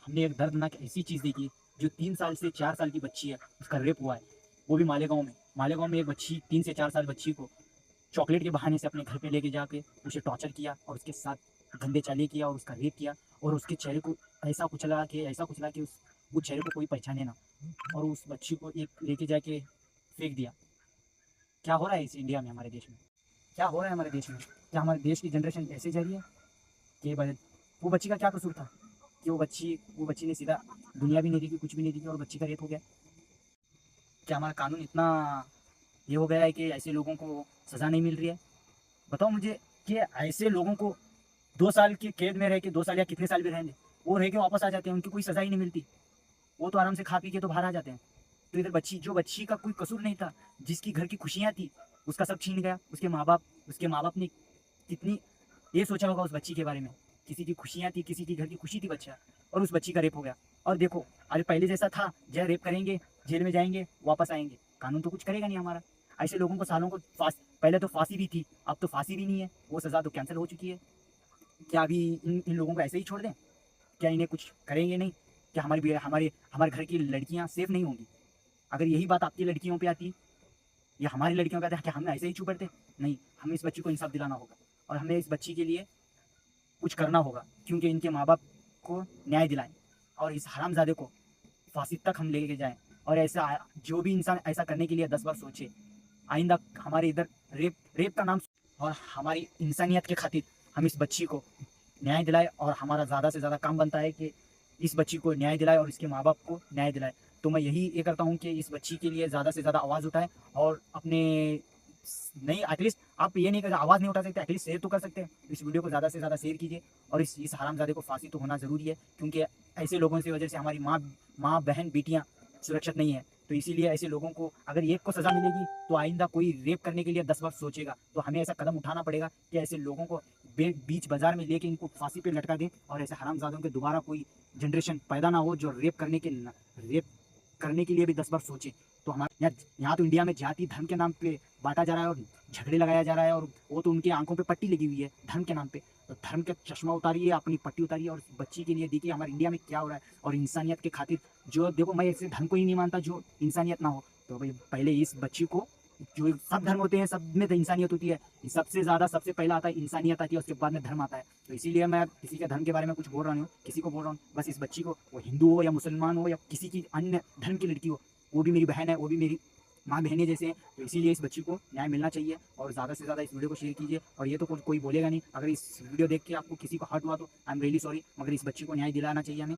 हमने एक दर्दनाक ऐसी चीज़ देखी जो 3 साल से 4 साल की बच्ची है, उसका रेप हुआ है, वो भी मालेगाँव में। मालेगाँव में एक बच्ची 3 से 4 साल बच्ची को चॉकलेट के बहाने से अपने घर पे लेके जाके उसे टॉर्चर किया और उसके साथ गंदे चाले किया और उसका रेप किया और उसके चेहरे को ऐसा कुचला कि उस वो चेहरे को कोई पहचाने ना, और उस बच्ची को एक लेके जाके फेंक दिया। क्या हो रहा है इस इंडिया में, हमारे देश में? क्या हो रहा है हमारे देश में? क्या हमारे देश की जनरेशन ऐसे जा रही है कि वो बच्ची का क्या कसूर था कि वो बच्ची ने सीधा दुनिया भी नहीं देखी, कुछ भी नहीं देखी और बच्ची का रेप हो गया? क्या हमारा कानून इतना ये हो गया है कि ऐसे लोगों को सज़ा नहीं मिल रही है? बताओ मुझे कि ऐसे लोगों को 2 साल की कैद में रह के, 2 साल या कितने साल भी रहेंगे, वो रह के वापस आ जाते हैं, उनकी कोई सज़ा ही नहीं मिलती। वो तो आराम से खा पी के तो बाहर आ जाते हैं। तो इधर बच्ची का कोई कसूर नहीं था, जिसकी घर की खुशियाँ थी, उसका सब छीन गया। उसके माँ बाप ने कितनी ये सोचा होगा उस बच्ची के बारे में। किसी की खुशियाँ थी, किसी की घर की खुशी थी बच्चा, और उस बच्ची का रेप हो गया। और देखो, अरे पहले जैसा था, जो रेप करेंगे, जेल में जाएँगे, वापस आएँगे। कानून तो कुछ करेगा नहीं हमारा। ऐसे लोगों को सालों को पहले तो फांसी भी थी, अब तो फांसी भी नहीं है, वो सज़ा तो कैंसल हो चुकी है। क्या अभी इन लोगों को ऐसे ही छोड़ दें? क्या इन्हें कुछ करेंगे नहीं? क्या हमारे घर की लड़कियाँ सेफ नहीं होंगी? अगर यही बात आपकी लड़कियों पे आती या हमारी लड़कियों पे आती, क्या हम ऐसे ही चुप रहते? नहीं, हमें इस बच्ची को इंसाफ दिलाना होगा और हमें इस बच्ची के लिए कुछ करना होगा, क्योंकि इनके माँ-बाप को न्याय दिलाएँ और इस हरामज़ादे को फांसी तक हम लेके जाएँ। और ऐसा जो भी इंसान ऐसा करने के लिए 10 बार सोचे, आइंदा हमारे इधर रेप रेप का नाम, और हमारी इंसानियत के खातिर हम इस बच्ची को न्याय दिलाएँ, और हमारा ज़्यादा से ज़्यादा काम बनता है कि इस बच्ची को न्याय दिलाएँ और इसके माँ-बाप को न्याय दिलाएँ। तो मैं यही ये करता हूँ कि इस बच्ची के लिए ज़्यादा से ज़्यादा आवाज़ उठाएँ और अपने नहीं, एटलीस्ट आप ये नहीं कर आवाज़ नहीं उठा सकते, एटलीस्ट शेयर तो कर सकते हैं। इस वीडियो को ज़्यादा से ज़्यादा शेयर कीजिए और इस हरामज़ादे को फांसी तो होना ज़रूरी है, क्योंकि ऐसे लोगों की वजह से हमारी माँ, बहन, बेटियाँ सुरक्षित नहीं है। तो इसीलिए ऐसे लोगों को अगर एक को सज़ा मिलेगी तो आइंदा कोई रेप करने के लिए 10 बार सोचेगा। तो हमें ऐसा कदम उठाना पड़ेगा कि ऐसे लोगों को बीच बाज़ार में लेके इनको फांसी पे लटका दें, और ऐसे हरामज़ादों के दोबारा कोई जनरेशन पैदा ना हो जो रेप करने के लिए भी 10 बार सोचे। तो हमारे यहाँ तो इंडिया में जाति धर्म के नाम पे बाँटा जा रहा है और झगड़े लगाया जा रहा है, और वो तो उनकी आँखों पे पट्टी लगी हुई है धर्म के नाम पे। तो धर्म का चश्मा उतारिए, अपनी पट्टी उतारिए और बच्ची के लिए देखिए हमारे इंडिया में क्या हो रहा है। और इंसानियत के खातिर जो देखो, मैं ऐसे धर्म को ही नहीं मानता जो इंसानियत ना हो। तो भाई पहले इस बच्ची को, जो सब धर्म होते हैं, सब में तो इंसानियत होती है, सबसे ज़्यादा सबसे पहला आता है इंसानियत आती है, उसके बाद में धर्म आता है। तो इसीलिए मैं किसी के धर्म के बारे में कुछ बोल रहा नहीं हूँ, किसी को बोल रहा हूँ, बस इस बच्ची को, वो हिंदू हो या मुसलमान हो या किसी की अन्य धर्म की लड़की हो, वो भी मेरी बहन है, वो भी मेरी माँ बहनें जैसे हैं। तो इसीलिए इस बच्ची को न्याय मिलना चाहिए, और ज़्यादा से ज़्यादा इस वीडियो को शेयर कीजिए। और ये तो कोई बोलेगा नहीं, अगर इस वीडियो देख के आपको किसी को हर्ट हुआ तो आई एम रियली सॉरी, मगर इस बच्ची को न्याय दिलाना चाहिए हमें।